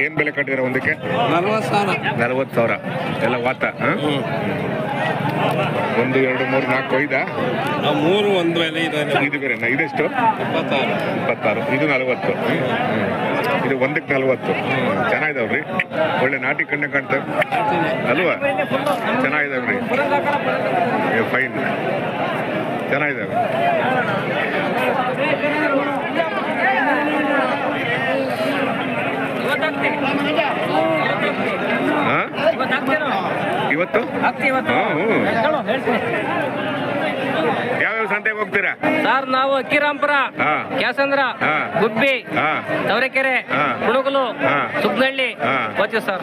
ಏನ್ ಬೆಲೆ ಕಟ್ಟಿದ್ರೆ ಒಂದಕ್ಕೆ? 40,000 ಎಲ್ಲ ವಾತ. 1 2 3 4 5 ಮೂರು ಒಂದು ಬೆಲೆ ಇದೆ. ಇದು ಬೇರೆನಾ? ಇದೆಷ್ಟು? 26. ಇದು 40. ಇದು ಒಂದಕ್ಕೆ 40. ಚೆನ್ನಾಗಿದಾವ್ರಿ, ಒಳ್ಳೆ ನಾಟಿ ಕಣ್ಣೆ ಕಾಣ್ತವೆ ಅಲ್ವಾ? ಚೆನ್ನಾಗಿದಾವ್ರಿ, ಫೈನ್, ಚೆನ್ನಾಗಿದಾವೆ. ಇವತ್ತು ಯಾವ್ಯಾವ ಸಂತೆಗೆ ಹೋಗ್ತೀರಾ ಸರ್? ನಾವು ಅಕ್ಕಿರಾಂಪುರ, ಕ್ಯಾಸಂದ್ರ, ಗುಬ್ಬಿ, ತವರೆಕೆರೆ, ಕುಣಗುಲು, ಸುಗ್ನಹಳ್ಳಿ ಹೋಗ್ತೀವಿ ಸರ್.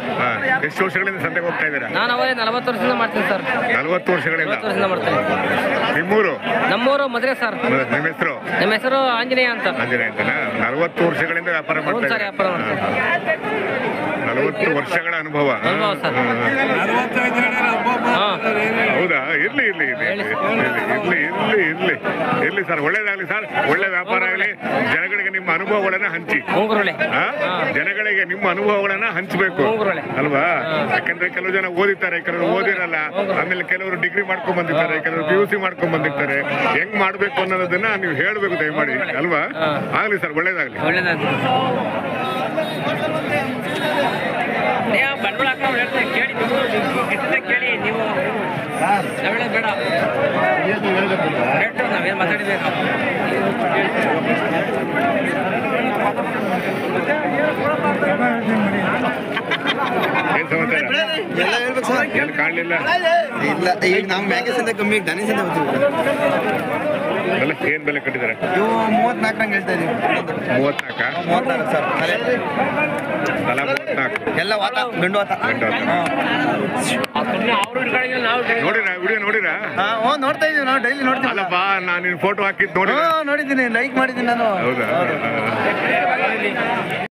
ಎಷ್ಟು ವರ್ಷಗಳಿಂದ ಸಂತೆಗೆ ಹೋಗ್ತಾ ಇದ್ದೀರಾ? ನಾನು ಅವರೇ 40 ವರ್ಷದಿಂದ ಮಾಡ್ತೀನಿ ಸರ್. 40 ವರ್ಷಗಳಿಂದ ಮಾಡ್ತೀನಿ. ನಿಮ್ಮೂರು? ನಮ್ಮೂರು ಮದುವೆ ಸರ್. ನಿಮ್ಮ ಹೆಸರು? ನಮ್ಮ ಹೆಸರು ಆಂಜನೇಯ ಅಂತ. ಆಂಜನೇಯ ಅಂತನಾ? 40 ವರ್ಷಗಳಿಂದ ವ್ಯಾಪಾರ ಮಾಡ್ತಾ ಸರ್, ವ್ಯಾಪಾರ ಮಾಡ್ತೀನಿ. 40 ವರ್ಷಗಳ ಅನುಭವ. ಸರ್. ಹೌದಾ? ಇರ್ಲಿ ಇರ್ಲಿ ಇರ್ಲಿ ಇರ್ಲಿ ಇರ್ಲಿ ಇರ್ಲಿ ಇರ್ಲಿ ಸರ್, ಒಳ್ಳೇದಾಗ್ಲಿ ಸರ್, ಒಳ್ಳೆ ವ್ಯಾಪಾರ ಆಗಲಿ. ಜನಗಳಿಗೆ ನಿಮ್ಮ ಅನುಭವಗಳನ್ನ ಹಂಚಿ. ಜನಗಳಿಗೆ ನಿಮ್ಮ ಅನುಭವಗಳನ್ನ ಹಂಚಬೇಕು ಅಲ್ವಾ? ಯಾಕಂದ್ರೆ ಕೆಲವು ಜನ ಓದಿರ್ತಾರೆ, ಕೆಲವರು ಓದಿರಲ್ಲ, ಆಮೇಲೆ ಕೆಲವರು ಡಿಗ್ರಿ ಮಾಡ್ಕೊಂಡ್ ಬಂದಿರ್ತಾರೆ, ಕೆಲವರು PUC ಮಾಡ್ಕೊಂಡ್ ಬಂದಿರ್ತಾರೆ. ಹೆಂಗ್ ಮಾಡ್ಬೇಕು ಅನ್ನೋದನ್ನ ನೀವು ಹೇಳ್ಬೇಕು ದಯಮಾಡಿ ಅಲ್ವಾ? ಆಗ್ಲಿ ಸರ್, ಒಳ್ಳೇದಾಗ್ಲಿ. ಬಂಡವಾಳ ಕೇಳಿ ಕೇಳಿ ನೀವು ಬೇಡ ನಾವೇನು ಮಾತಾಡಿದ್ದೇವೆ. ಏನ್ ಸಮಾಚಾರ? ಎಲ್ಲ ಹೇಳ್ಬೇಕು ಸರ್. ಏನು ಕಾಣಲಿಲ್ಲ? ಇಲ್ಲ, ಈಗ ನಾವು ಮ್ಯಾಗಸಿಂದ ಕಮ್ಮಿ ಧನಿಸಿಂದ ಹೋಗ್ತೀವಿ. ಎಲ್ಲ ಏನ್ ಬೆಲೆ ಕಟ್ಟಿದ್ದಾರೆ? ಇವು 34 ಹಂಗೆ ಹೇಳ್ತಾ ಇದೀವಿ. 34 ಸರ್. ತಲಾ 34. ಎಲ್ಲ ವಾತ, ಗಂಡು ವಾತ. ನೋಡಿರಾ ವಿಡಿಯೋ? ನೋಡಿರಾ? ನೋಡ್ತಾ ಇದೀವಿ ನಾವು, ಡೈಲಿ ನೋಡ್ತೀವಿ. ಅಲ್ಲಪ್ಪ, ನಾನು ನಿನ್ ಫೋಟೋ ಹಾಕಿದ್ ನೋಡಿ ನೋಡಿದ್ದೀನಿ, ಲೈಕ್ ಮಾಡಿದ್ದೀನಿ ನಾನು. ಹೌದಾ?